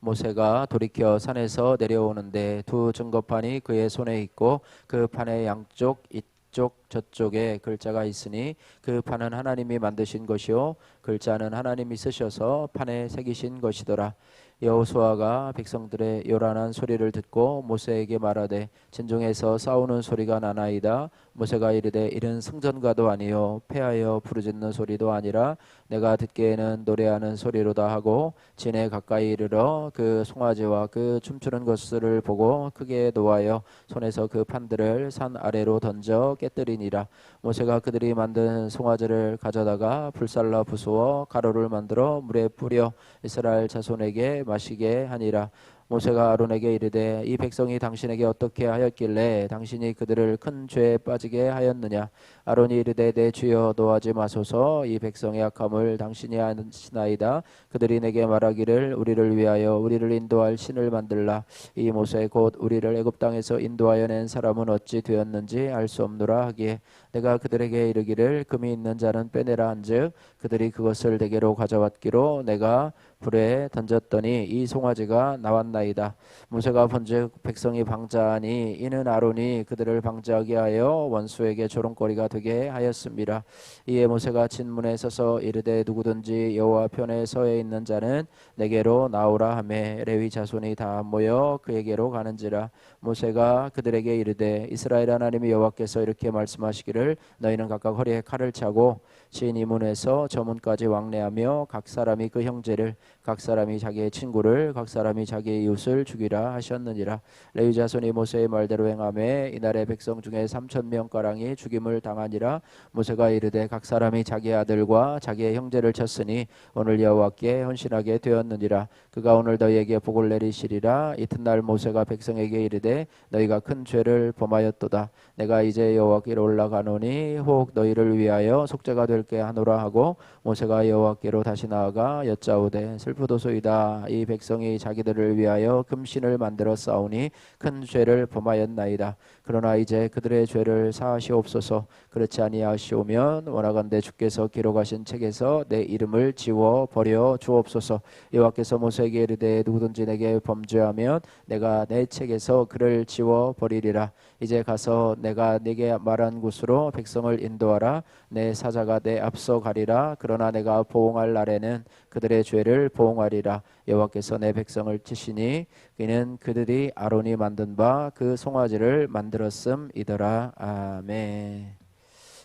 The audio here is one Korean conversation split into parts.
모세가 돌이켜 산에서 내려오는데 두 증거판이 그의 손에 있고 그 판의 양쪽 이쪽 저쪽에 글자가 있으니 그 판은 하나님이 만드신 것이요 글자는 하나님이 쓰셔서 판에 새기신 것이더라. 여호수아가 백성들의 요란한 소리를 듣고 모세에게 말하되 진중에서 싸우는 소리가 나나이다. 모세가 이르되 이는 승전가도 아니요 패하여 부르짖는 소리도 아니라 내가 듣기에는 노래하는 소리로다 하고 진에 가까이 이르러 그 송아지와 그 춤추는 것을 보고 크게 노하여 손에서 그 판들을 산 아래로 던져 깨뜨리니라. 모세가 그들이 만든 송아지를 가져다가 불살라 부수어 가루를 만들어 물에 뿌려 이스라엘 자손에게 마시게 하니라. 모세가 아론에게 이르되 이 백성이 당신에게 어떻게 하였길래 당신이 그들을 큰 죄에 빠지게 하였느냐. 아론이 이르되 내 주여 노하지 마소서. 이 백성의 악함을 당신이 아시나이다. 그들이 내게 말하기를 우리를 위하여 우리를 인도할 신을 만들라. 이 모세 곧 우리를 애굽 땅에서 인도하여 낸 사람은 어찌 되었는지 알 수 없노라 하기에 내가 그들에게 이르기를 금이 있는 자는 빼내라 한즉 그들이 그것을 내게로 가져왔기로 내가 불에 던졌더니 이 송아지가 나왔나이다. 모세가 본즉 백성이 방자하니 이는 아론이 그들을 방자하게 하여 원수에게 조롱거리가 되게 하였습니다. 이에 모세가 진문에 서서 이르되 누구든지 여호와 편에 서에 있는 자는 내게로 나오라 하매 레위 자손이 다 모여 그에게로 가는지라. 모세가 그들에게 이르되 이스라엘 하나님이 여호와께서 이렇게 말씀하시기를 너희는 각각 허리에 칼을 차고 진 이 문에서 저 문까지 왕래하며 각 사람이 그 형제를 각 사람이 자기의 친구를 각 사람이 자기의 이웃을 죽이라 하셨느니라. 레위 자손이 모세의 말대로 행하매 이날의 백성 중에 3,000명가량이 죽임을 당하니라. 모세가 이르되 각 사람이 자기의 아들과 자기의 형제를 쳤으니 오늘 여호와께 헌신하게 되었느니라. 그가 오늘 너희에게 복을 내리시리라. 이튿날 모세가 백성에게 이르되 너희가 큰 죄를 범하였도다. 내가 이제 여호와께로 올라가노니 혹 너희를 위하여 속죄가 될게 하노라 하고 모세가 여호와께로 다시 나아가 여짜오되 슬프도소이다. 이 백성이 자기들을 위하여 금신을 만들어 싸우니 큰 죄를 범하였나이다. 그러나 이제 그들의 죄를 사하시옵소서. 그렇지 아니하시오면 원하건대 주께서 기록하신 책에서 내 이름을 지워 버려 주옵소서. 여호와께서 모세에게 이르되 누구든지 내게 범죄하면 내가 내 책에서 그를 지워 버리리라. 이제 가서 내가 네게 말한 곳으로 백성을 인도하라. 내 사자가 내 앞서 가리라. 그러나 내가 보응할 날에는 그들의 죄를 보응하리라. 여호와께서 내 백성을 치시니 이는 그들이 아론이 만든 바 그 송아지를 만들었음이더라. 아멘.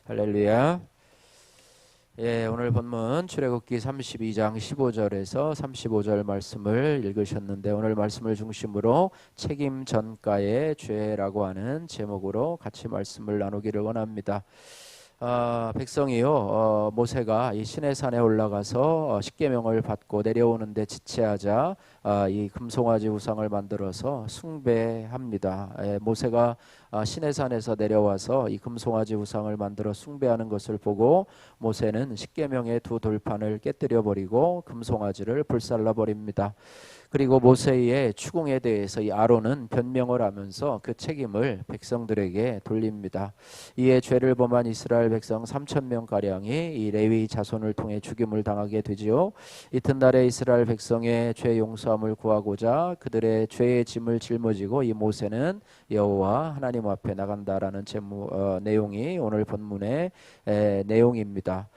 할렐루야. 예, 오늘 본문 출애굽기 32장 15절에서 35절 말씀을 읽으셨는데 오늘 말씀을 중심으로 책임 전가의 죄라고 하는 제목으로 같이 말씀을 나누기를 원합니다. 백성이요 모세가 이 시내산에 올라가서 십계명을 받고 내려오는데 지체하자 이 금송아지 우상을 만들어서 숭배합니다. 모세가 시내산에서 내려와서 이 금송아지 우상을 만들어 숭배하는 것을 보고 모세는 십계명의 두 돌판을 깨뜨려 버리고 금송아지를 불살라 버립니다. 그리고 모세의 추궁에 대해서 이 아론은 변명을 하면서 그 책임을 백성들에게 돌립니다. 이에 죄를 범한 이스라엘 백성 3,000명가량이 이 레위 자손을 통해 죽임을 당하게 되지요. 이튿날에 이스라엘 백성의 죄 용서함을 구하고자 그들의 죄의 짐을 짊어지고 이 모세는 여호와 하나님 앞에 나간다라는 내용이 오늘 본문의 내용입니다.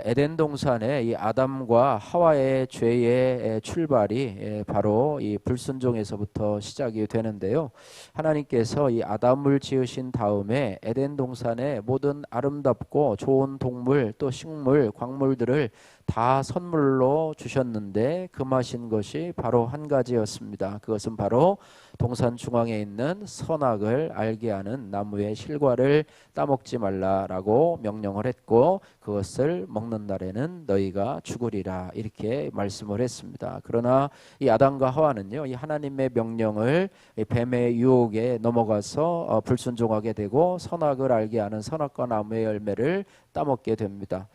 에덴 동산에 이 아담과 하와의 죄의 출발이 바로 이 불순종에서부터 시작이 되는데요. 하나님께서 이 아담을 지으신 다음에 에덴 동산에 모든 아름답고 좋은 동물 또 식물, 광물들을 다 선물로 주셨는데 금하신 것이 바로 한 가지였습니다. 그것은 바로 동산 중앙에 있는 선악을 알게 하는 나무의 실과를 따먹지 말라라고 명령을 했고 그것을 먹는 날에는 너희가 죽으리라 이렇게 말씀을 했습니다. 그러나 이 아담과 하와는요 이 하나님의 명령을 뱀의 유혹에 넘어가서 불순종하게 되고 선악을 알게 하는 선악과 나무의 열매를 따먹게 됩니다.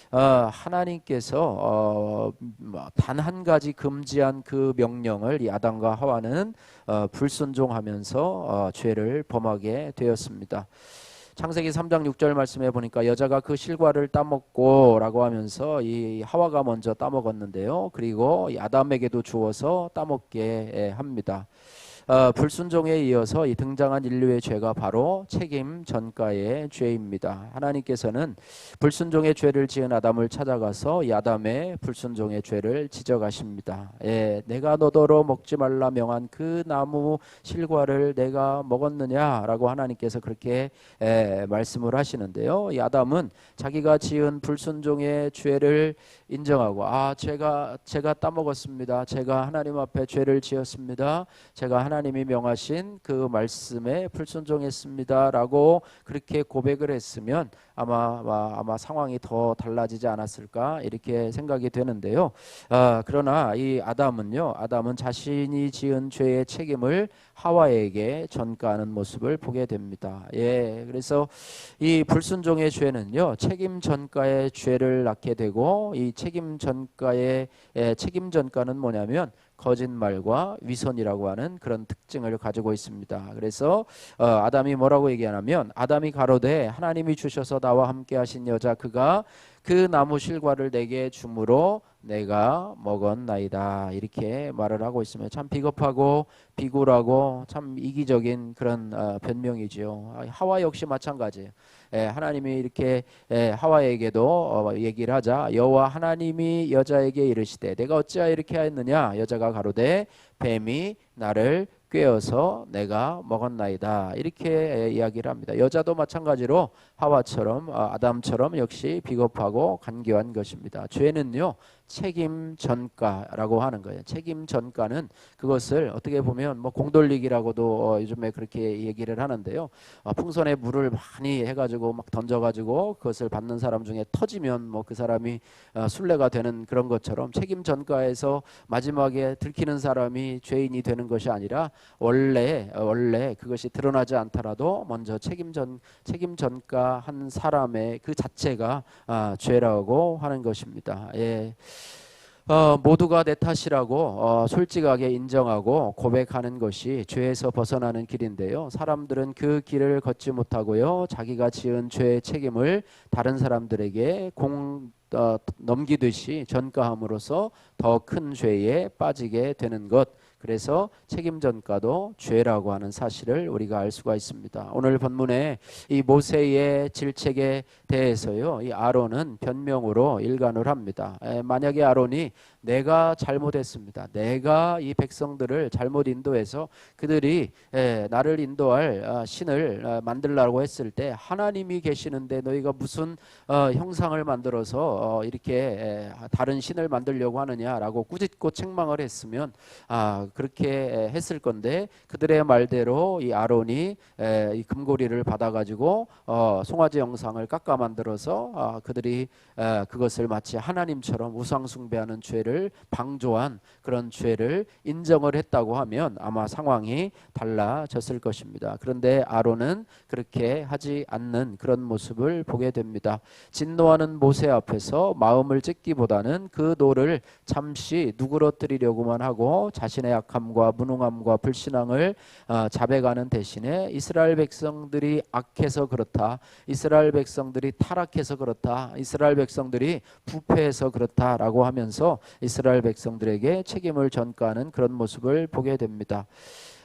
하나님께서 단 한 가지 금지한 그 명령을 이 아담과 하와는 불순종하면서 죄를 범하게 되었습니다. 창세기 3장 6절 말씀해 보니까 여자가 그 실과를 따먹고라고 하면서 이 하와가 먼저 따먹었는데요. 그리고 이 아담에게도 주어서 따먹게 합니다. 불순종에 이어서 이 등장한 인류의 죄가 바로 책임 전가의 죄입니다. 하나님께서는 불순종의 죄를 지은 아담을 찾아가서 이 아담의 불순종의 죄를 지적하십니다. 내가 너더러 먹지 말라 명한 그 나무 실과를 내가 먹었느냐라고 하나님께서 그렇게 말씀을 하시는데요. 이 아담은 자기가 지은 불순종의 죄를 인정하고 제가 따먹었습니다. 제가 하나님 앞에 죄를 지었습니다. 제가 하나님이 명하신 그 말씀에 불순종했습니다라고 그렇게 고백을 했으면 아마 상황이 더 달라지지 않았을까 이렇게 생각이 되는데요. 그러나 이 아담은 자신이 지은 죄의 책임을 하와에게 전가하는 모습을 보게 됩니다. 그래서 이 불순종의 죄는요, 책임 전가의 죄를 낳게 되고, 이 책임 전가의 책임 전가는 뭐냐면 거짓말과 위선이라고 하는 그런 특징을 가지고 있습니다. 그래서 아담이 뭐라고 얘기하냐면, 아담이 가로되 하나님이 주셔서 나와 함께 하신 여자 그가 그 나무 실과를 내게 주므로 내가 먹었나이다, 이렇게 말을 하고 있으면 참 비겁하고 비굴하고 참 이기적인 그런 변명이지요. 하와 역시 마찬가지예요. 하나님이 이렇게 하와에게도 얘기를 하자, 여호와 하나님이 여자에게 이르시되 내가 어찌하여 이렇게 하였느냐, 여자가 가로되 뱀이 나를 꿰어서 내가 먹었나이다, 이렇게 이야기를 합니다. 여자도 마찬가지로 하와처럼 아담처럼 역시 비겁하고 간교한 것입니다. 죄는요, 책임 전가라고 하는 거예요. 책임 전가는 그것을 어떻게 보면 뭐 공돌리기라고도 요즘에 그렇게 얘기를 하는데요. 풍선에 물을 많이 해가지고 막 던져가지고 그것을 받는 사람 중에 터지면 뭐 그 사람이 순례가 되는 그런 것처럼, 책임 전가에서 마지막에 들키는 사람이 죄인이 되는 것이 아니라 원래 그것이 드러나지 않더라도 먼저 책임 전가한 사람의 그 자체가 죄라고 하는 것입니다. 모두가 내 탓이라고 솔직하게 인정하고 고백하는 것이 죄에서 벗어나는 길인데요. 사람들은 그 길을 걷지 못하고요, 자기가 지은 죄의 책임을 다른 사람들에게 넘기듯이 전가함으로써 더 큰 죄에 빠지게 되는 것, 그래서 책임 전가도 죄라고 하는 사실을 우리가 알 수가 있습니다. 오늘 본문에 이 모세의 질책에 대해서요, 이 아론은 변명으로 일관을 합니다. 만약에 아론이 내가 잘못했습니다, 내가 이 백성들을 잘못 인도해서 그들이 나를 인도할 신을 만들라고 했을 때 하나님이 계시는데 너희가 무슨 형상을 만들어서 이렇게 다른 신을 만들려고 하느냐라고 꾸짖고 책망을 했으면 그렇게 했을 건데, 그들의 말대로 이 아론이 이 금고리를 받아가지고 송아지 형상을 깎아 만들어서 그들이 그것을 마치 하나님처럼 우상 숭배하는 죄를 방조한 그런 죄를 인정을 했다고 하면 아마 상황이 달라졌을 것입니다. 그런데 아론은 그렇게 하지 않는 그런 모습을 보게 됩니다. 진노하는 모세 앞에서 마음을 찢기보다는 그 노를 잠시 누그러뜨리려고만 하고 자신의 약함과 무능함과 불신앙을 자백하는 대신에 이스라엘 백성들이 악해서 그렇다, 이스라엘 백성들이 타락해서 그렇다, 이스라엘 백성들이 부패해서 그렇다라고 하면서 이스라엘 백성들에게 책임을 전가하는 그런 모습을 보게 됩니다.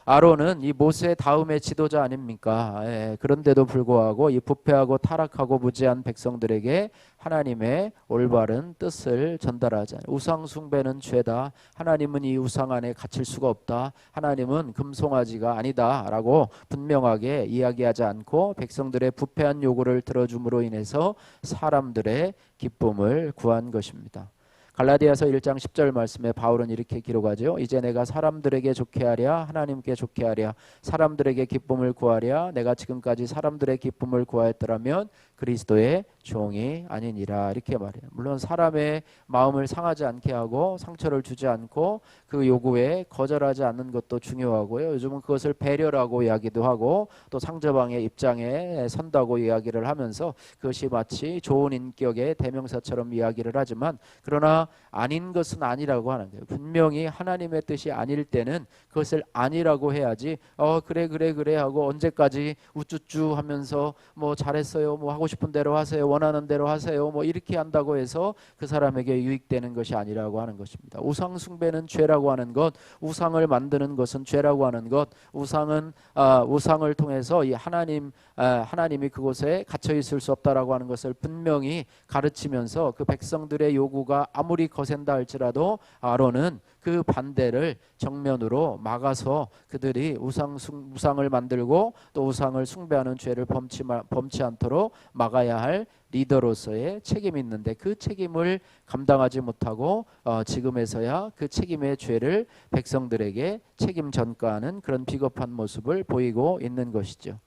아론은 이 모세 다음의 지도자 아닙니까? 그런데도 불구하고 이 부패하고 타락하고 무지한 백성들에게 하나님의 올바른 뜻을 전달하자. 우상 숭배는 죄다, 하나님은 이 우상 안에 갇힐 수가 없다, 하나님은 금송아지가 아니다 라고 분명하게 이야기하지 않고 백성들의 부패한 요구를 들어줌으로 인해서 사람들의 기쁨을 구한 것입니다. 갈라디아서 1장 10절 말씀에 바울은 이렇게 기록하죠. 이제 내가 사람들에게 좋게 하랴 하나님께 좋게 하랴 사람들에게 기쁨을 구하랴, 내가 지금까지 사람들의 기쁨을 구하였더라면 그리스도의 종이 아니니라 이렇게 말해요. 물론 사람의 마음을 상하지 않게 하고 상처를 주지 않고 그 요구에 거절하지 않는 것도 중요하고요. 요즘은 그것을 배려라고 이야기도 하고 또 상대방의 입장에 선다고 이야기를 하면서 그것이 마치 좋은 인격의 대명사처럼 이야기를 하지만 그러나 아닌 것은 아니라고 하는 거예요. 분명히 하나님의 뜻이 아닐 때는 그것을 아니라고 해야지 그래 하고 언제까지 우쭈쭈 하면서 뭐 잘했어요, 뭐 하고 싶은 대로 하세요, 원하는 대로 하세요, 뭐 이렇게 한다고 해서 그 사람에게 유익되는 것이 아니라고 하는 것입니다. 우상 숭배는 죄라고 하는 것, 우상을 만드는 것은 죄라고 하는 것, 우상을 통해서 이 하나님이 그곳에 갇혀 있을 수 없다라고 하는 것을 분명히 가르치면서 그 백성들의 요구가 아무리 거센다 할지라도 아론은 그 반대를 정면으로 막아서 그들이 우상을 만들고 또 우상을 숭배하는 죄를 범치 않도록 막아야 할 리더로서의 책임이 있는데 그 책임을 감당하지 못하고 지금에서야 그 책임의 죄를 백성들에게 책임 전가하는 그런 비겁한 모습을 보이고 있는 것이죠.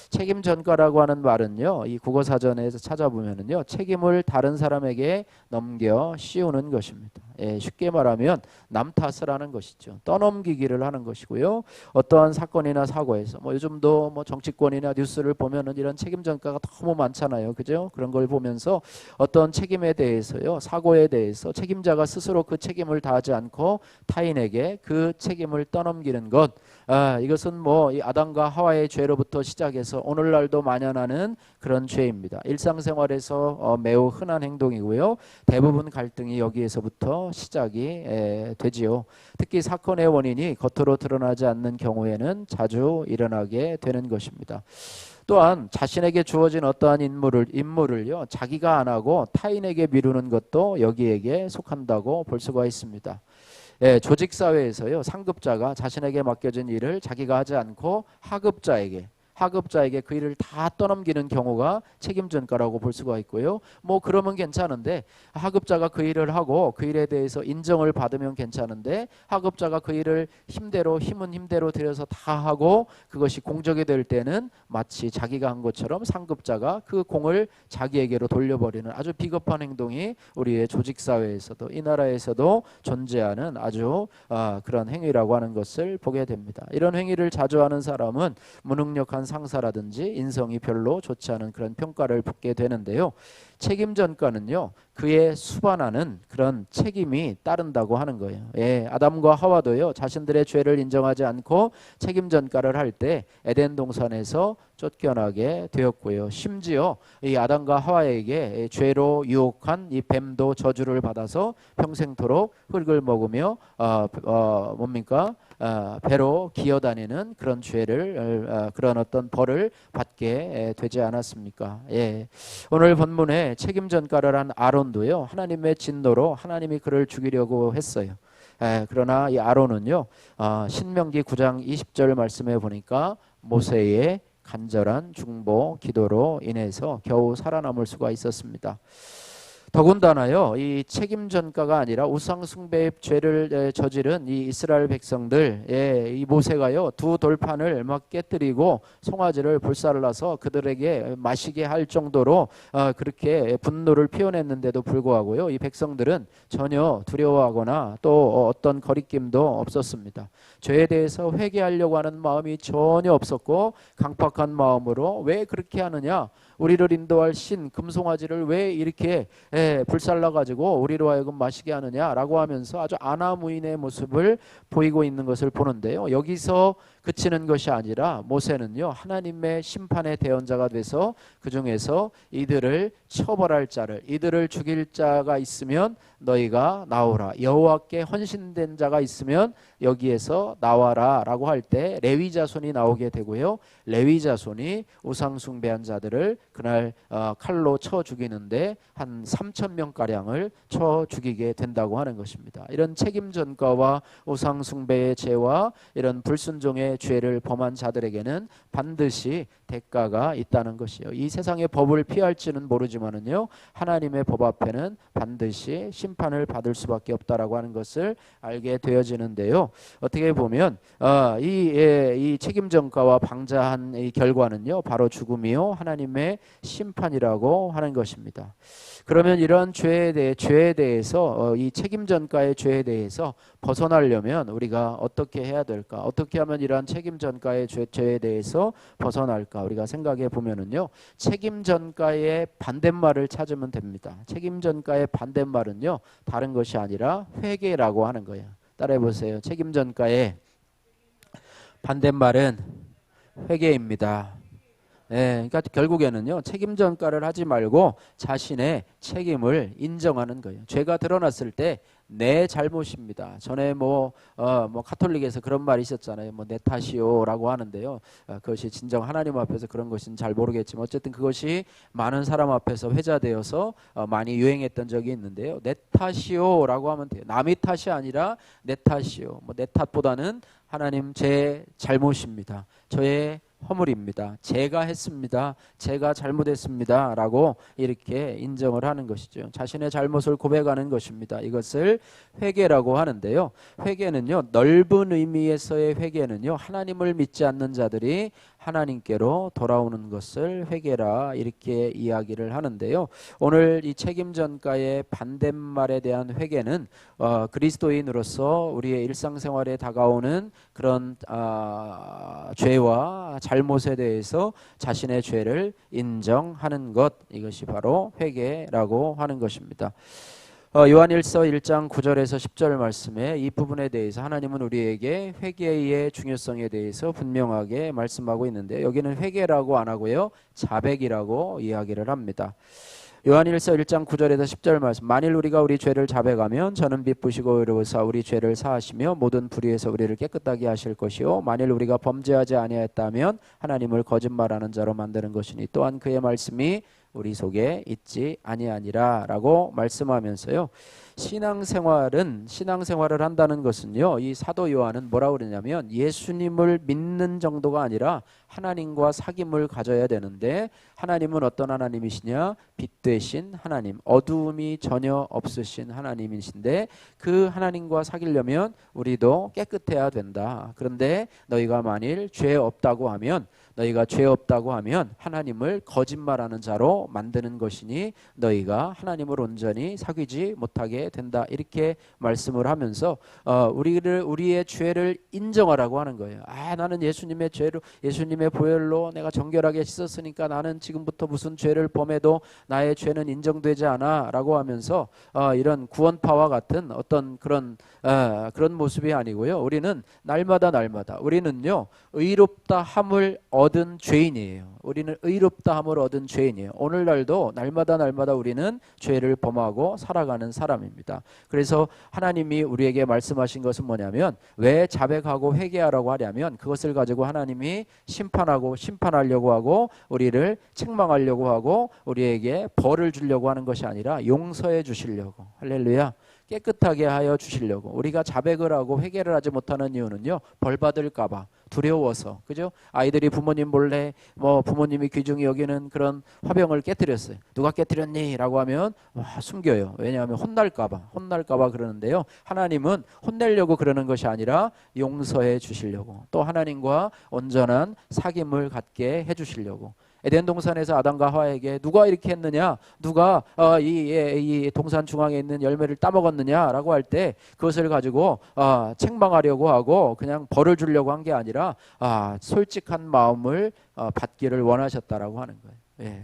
책임 전가라고 하는 말은요, 이 국어사전에서 찾아보면은요, 책임을 다른 사람에게 넘겨 씌우는 것입니다. 쉽게 말하면 남 탓을 하는 것이죠. 떠넘기기를 하는 것이고요. 어떠한 사건이나 사고에서 요즘도 정치권이나 뉴스를 보면은 이런 책임 전가가 너무 많잖아요. 그죠? 그런 걸 보면서 어떤 책임에 대해서요, 사고에 대해서 책임자가 스스로 그 책임을 다하지 않고 타인에게 그 책임을 떠넘기는 것, 이것은 이 아담과 하와의 죄로부터 시작해서 오늘날도 만연하는 그런 죄입니다. 일상생활에서 매우 흔한 행동이고요. 대부분 갈등이 여기에서부터 시작이 되지요. 특히 사건의 원인이 겉으로 드러나지 않는 경우에는 자주 일어나게 되는 것입니다. 또한 자신에게 주어진 어떠한 임무를요, 자기가 안 하고 타인에게 미루는 것도 여기에게 속한다고 볼 수가 있습니다. 조직 사회에서요, 상급자가 자신에게 맡겨진 일을 자기가 하지 않고 하급자에게 그 일을 다 떠넘기는 경우가 책임 전가라고 볼 수가 있고요. 그러면 괜찮은데 하급자가 그 일을 하고 그 일에 대해서 인정을 받으면 괜찮은데 하급자가 그 일을 힘은 힘대로 들여서 다 하고 그것이 공적이 될 때는 마치 자기가 한 것처럼 상급자가 그 공을 자기에게로 돌려버리는 아주 비겁한 행동이 우리의 조직 사회에서도 이 나라에서도 존재하는 아주 그런 행위라고 하는 것을 보게 됩니다. 이런 행위를 자주 하는 사람은 무능력한 상사라든지 인성이 별로 좋지 않은 그런 평가를 받게 되는데요. 책임 전가는요, 그에 수반하는 그런 책임이 따른다고 하는 거예요. 아담과 하와도요, 자신들의 죄를 인정하지 않고 책임 전가를 할 때 에덴 동산에서 쫓겨나게 되었고요. 심지어 이 아담과 하와에게 죄로 유혹한 이 뱀도 저주를 받아서 평생토록 흙을 먹으며 배로 기어다니는 그런 죄를 그런 어떤 벌을 받게 되지 않았습니까? 오늘 본문에 책임 전가를 한 아론도요, 하나님의 진노로 하나님이 그를 죽이려고 했어요. 그러나 이 아론은요, 신명기 9장 20절 말씀에 보니까 모세의 간절한 중보 기도로 인해서 겨우 살아남을 수가 있었습니다. 더군다나요, 이 책임 전가가 아니라 우상 숭배의 죄를 저지른 이 이스라엘 백성들, 이 모세가요, 두 돌판을 막 깨뜨리고 송아지를 불살라서 그들에게 마시게 할 정도로 그렇게 분노를 표현했는데도 불구하고요, 이 백성들은 전혀 두려워하거나 또 어떤 거리낌도 없었습니다. 죄에 대해서 회개하려고 하는 마음이 전혀 없었고 강팍한 마음으로 왜 그렇게 하느냐, 우리를 인도할 신 금송아지를 왜 이렇게 불살라 가지고 우리로 하여금 마시게 하느냐라고 하면서 아주 아나무인의 모습을 보이고 있는 것을 보는데요. 여기서 그치는 것이 아니라 모세는요, 하나님의 심판의 대언자가 돼서 그 중에서 이들을 처벌할 자를, 이들을 죽일 자가 있으면 너희가 나오라, 여호와께 헌신된 자가 있으면 여기에서 나와라 라고 할 때 레위 자손이 나오게 되고요, 레위 자손이 우상 숭배한 자들을 그날 칼로 쳐 죽이는데 한 3,000명가량을 쳐 죽이게 된다고 하는 것입니다. 이런 책임 전가와 우상 숭배의 죄와 이런 불순종의 죄를 범한 자들에게는 반드시 대가가 있다는 것이요. 이 세상의 법을 피할지는 모르지만은요, 하나님의 법 앞에는 반드시 심판을 받을 수밖에 없다라고 하는 것을 알게 되어지는데요. 어떻게 보면 이 책임 전가와 방자한 이 결과는요, 바로 죽음이요 하나님의 심판이라고 하는 것입니다. 그러면 이런 죄에 대해서 이 책임 전가의 죄에 대해서 벗어나려면 우리가 어떻게 해야 될까? 어떻게 하면 이러한 책임 전가의 죄에 대해서 벗어날까? 우리가 생각해 보면은요, 책임 전가의 반대말을 찾으면 됩니다. 책임 전가의 반대말은요, 다른 것이 아니라 회개라고 하는 거예요. 따라해 보세요. 책임 전가의 반대말은 회개입니다. 그러니까 결국에는요, 책임 전가를 하지 말고 자신의 책임을 인정하는 거예요. 죄가 드러났을 때 내 잘못입니다. 전에 카톨릭에서 그런 말이 있었잖아요. 내 탓이요라고 하는데요. 그것이 진정 하나님 앞에서 그런 것인지 잘 모르겠지만 어쨌든 그것이 많은 사람 앞에서 회자되어서 많이 유행했던 적이 있는데요. 내 탓이요라고 하면 돼요. 남의 탓이 아니라 내 탓이요. 내 탓보다는 하나님 제 잘못입니다. 저의 허물입니다. 제가 했습니다. 제가 잘못했습니다. 라고 이렇게 인정을 하는 것이죠. 자신의 잘못을 고백하는 것입니다. 이것을 회개라고 하는데요. 회개는요, 넓은 의미에서의 회개는요, 하나님을 믿지 않는 자들이 하나님께로 돌아오는 것을 회개라 이렇게 이야기를 하는데요. 오늘 이 책임 전가의 반대말에 대한 회개는 그리스도인으로서 우리의 일상생활에 다가오는 그런 죄와 잘못에 대해서 자신의 죄를 인정하는 것, 이것이 바로 회개라고 하는 것입니다. 요한일서 1장 9절에서 10절 말씀에 이 부분에 대해서 하나님은 우리에게 회개의 중요성에 대해서 분명하게 말씀하고 있는데, 여기는 회개라고 안 하고요, 자백이라고 이야기를 합니다. 요한일서 1장 9절에서 10절 말씀, 만일 우리가 우리 죄를 자백하면 저는 미쁘시고 의로우사 우리 죄를 사하시며 모든 불의에서 우리를 깨끗하게 하실 것이요, 만일 우리가 범죄하지 아니하였다면 하나님을 거짓말하는 자로 만드는 것이니 또한 그의 말씀이 우리 속에 있지 아니하니라 라고 말씀하면서요, 신앙생활을 한다는 것은요, 이 사도 요한은 뭐라고 그러냐면 예수님을 믿는 정도가 아니라 하나님과 사귐을 가져야 되는데, 하나님은 어떤 하나님이시냐? 빛 되신 하나님, 어두움이 전혀 없으신 하나님이신데 그 하나님과 사귀려면 우리도 깨끗해야 된다. 그런데 너희가 만일 죄 없다고 하면 하나님을 거짓말하는 자로 만드는 것이니 너희가 하나님을 온전히 사귀지 못하게 된다. 이렇게 말씀을 하면서 우리의 죄를 인정하라고 하는 거예요. 나는 예수님의 보혈로 내가 정결하게 씻었으니까 나는 지금부터 무슨 죄를 범해도 나의 죄는 인정되지 않아 라고 하면서 이런 구원파와 같은 어떤 그런 모습이 아니고요. 우리는 날마다 우리는요, 의롭다 함을 얻은 죄인이에요. 우리는 의롭다 함을 얻은 죄인이에요. 오늘날도 날마다 우리는 죄를 범하고 살아가는 사람입니다. 그래서 하나님이 우리에게 말씀하신 것은 뭐냐면, 왜 자백하고 회개하라고 하냐면 그것을 가지고 하나님이 심판하려고 하고 우리를 책망하려고 하고 우리에게 벌을 주려고 하는 것이 아니라 용서해 주시려고, 할렐루야, 깨끗하게 하여 주시려고. 우리가 자백을 하고 회개를 하지 못하는 이유는요, 벌 받을까봐 두려워서, 그죠? 아이들이 부모님 몰래 부모님이 귀중히 여기는 그런 화병을 깨뜨렸어요. 누가 깨뜨렸니? 라고 하면 숨겨요. 왜냐하면 혼날까봐 그러는데요, 하나님은 혼내려고 그러는 것이 아니라 용서해 주시려고, 또 하나님과 온전한 사귐을 갖게 해 주시려고. 에덴 동산에서 아담과 하와에게 누가 이렇게 했느냐, 누가 이 동산 중앙에 있는 열매를 따먹었느냐라고 할 때 그것을 가지고 책망하려고 하고 그냥 벌을 주려고 한 게 아니라 솔직한 마음을 받기를 원하셨다라고 하는 거예요.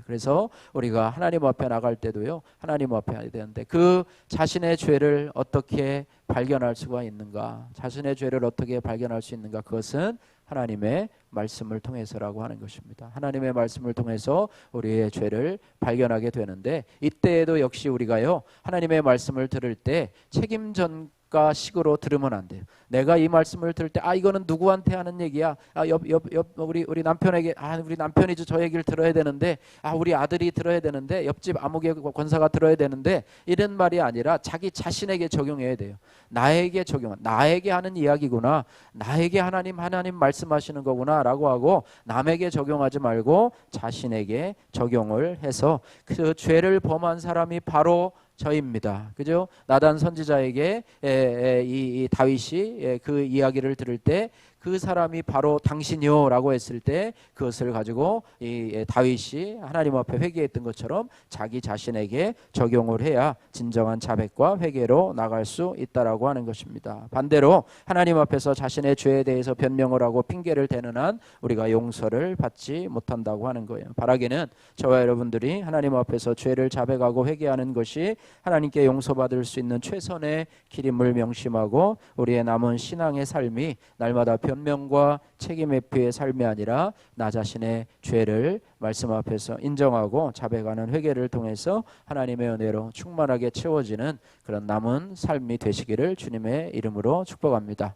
그래서 우리가 하나님 앞에 나갈 때도요, 하나님 앞에 해야 되는데 그 자신의 죄를 어떻게 발견할 수가 있는가, 자신의 죄를 어떻게 발견할 수 있는가, 그것은 하나님의 말씀을 통해서라고 하는 것입니다. 하나님의 말씀을 통해서 우리의 죄를 발견하게 되는데, 이때에도 역시 우리가요, 하나님의 말씀을 들을 때 책임 습관식으로 들으면 안 돼요. 내가 이 말씀을 들을 때 이거는 누구한테 하는 얘기야? 우리 남편에게 우리 남편이죠. 저 얘기를 들어야 되는데 우리 아들이 들어야 되는데 옆집 아무개 권사가 들어야 되는데 이런 말이 아니라 자기 자신에게 적용해야 돼요. 나에게 적용, 나에게 하는 이야기구나. 나에게 하나님 말씀하시는 거구나라고 하고 남에게 적용하지 말고 자신에게 적용을 해서 그 죄를 범한 사람이 바로 저입니다. 그죠? 나단 선지자에게 이 다윗이 그 이야기를 들을 때 그 사람이 바로 당신이요라고 했을 때 그것을 가지고 이 다윗이 하나님 앞에 회개했던 것처럼 자기 자신에게 적용을 해야 진정한 자백과 회개로 나갈 수 있다라고 하는 것입니다. 반대로 하나님 앞에서 자신의 죄에 대해서 변명을 하고 핑계를 대는 한 우리가 용서를 받지 못한다고 하는 거예요. 바라기는 저와 여러분들이 하나님 앞에서 죄를 자백하고 회개하는 것이 하나님께 용서받을 수 있는 최선의 길임을 명심하고 우리의 남은 신앙의 삶이 날마다 변명과 책임 회피의 삶이 아니라 나 자신의 죄를 말씀 앞에서 인정하고 자백하는 회개를 통해서 하나님의 은혜로 충만하게 채워지는 그런 남은 삶이 되시기를 주님의 이름으로 축복합니다.